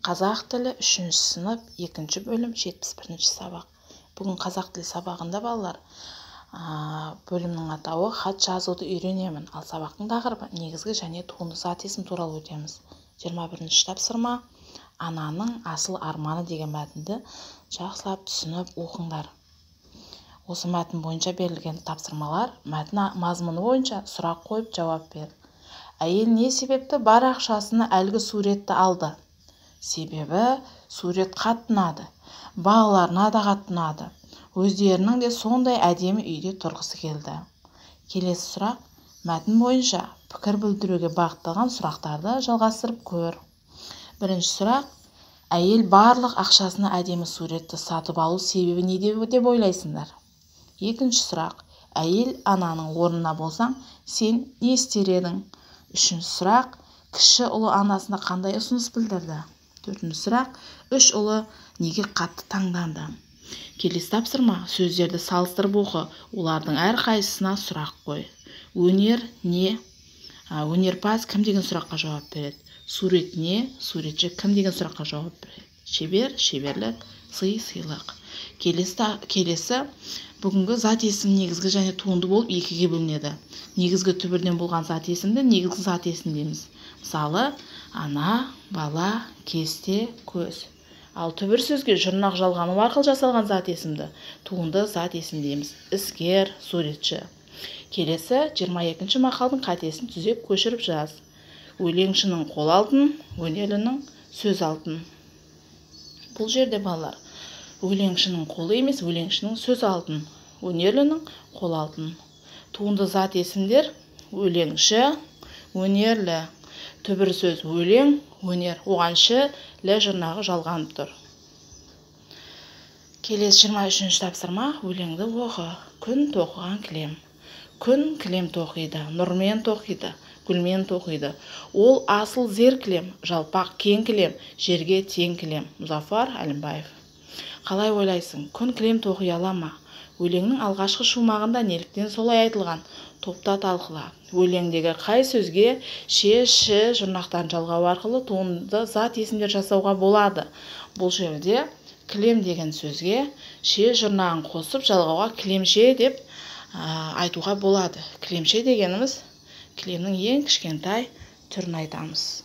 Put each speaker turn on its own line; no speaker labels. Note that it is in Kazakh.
Қазақ тілі 3-ші сынып 2-ші бөлім 71-ші сабақ. Бүгін қазақ тілі сабағында балалар бөлімнің атауы хат жазуды үйренемін. Ал сабақтың тақырыбы негізгі және туынды зат есім туралы өтеміз. 21-ші тапсырма ананың асыл арманы деген мәтінді жақсылап түсініп оқыңдар. Осы мәтін бойынша берілген тапсырмалар мәтін мазмұны бойынша сұрақ қойып жауап бер. Әйел не себепті бар ақшасына әлгі суретті алды? Себебі сурет қатты ұнады. Балаларына да қатты ұнады. Өздерінің де сондай әдемі үйде тұрғысы келді. Келесі сұрақ мәтін бойынша пікір білдіруге бағытталған сұрақтарды жалғастырып көр. Бірінші сұрақ: әйел барлық ақшасына әдемі суретті сатып алу себебі не деп ойлайсыңдар? Екінші сұрақ: әйел ананың орнына болсаң, сен не істер едің? Үшінші сұрақ: кіші ұлы анасына қандай ұсыныс білдірді? Төртінші сұрақ: үш ұлы неге қатты таңданды? Келесі тапсырма: сөздерді салыстырып оқы, олардың әрқайсысына сұрақ қой. Өнер не? Өнерпаз кім деген сұраққа жауап береді. Сурет не? Суретші кім деген сұраққа жауап береді. Шебер, шеберлік, сый, сыйлық. Келесі бүгінгі зат есім негізгі және туынды болып екіге бөлінеді. Негізгі түбірден болған зат есімді негізгі зат есім дейміз. Мысалы, ана, бала, кесте, көз. Ал түбір сөзге жұрнақ жалғану арқылы жасалған зат есімді туынды зат есім дейміз. Іскер, суретші. Келесі 22-ші мақалдың қатесін түзеп көшіріп жаз. Өлеңшінің қол алтын, өнерлінің сөз алтын. Бұл жерде балалар өлеңшінің қолы емес, өлеңшінің сөз алтын, өнерлінің қол алтын. Туынды зат есімдер өлеңші, өнерлі. Түбір сөз өлең, өнер. Оған ші, лі жұрнағы жалғанып тұр. Келесі 23-ші тапсырма өлеңді оқы. Күн тоқыған кілем. Күн кілем тоқиды, нұрмен тоқиды, гүлмен тоқиды. Ол асыл зер кілем, жалпақ кең кілем, жерге тең кілем. Мұзафар Әлімбаев. Қалай ойлайсың, күн кілем тоқи ала ма? Өлеңнің алғашқы шумағында неліктен солай айтылған? Топта талқыла. Өлеңдегі қай сөзге ше, ші жұрнақтарын жалғау арқылы туынды зат есімдер жасауға болады? Бұл жерде кілем деген сөзге ше жұрнағын қосып жалғауға кілемше деп айтуға болады. Кілемше дегеніміз кілемнің ең кішкентай түрін айтамыз.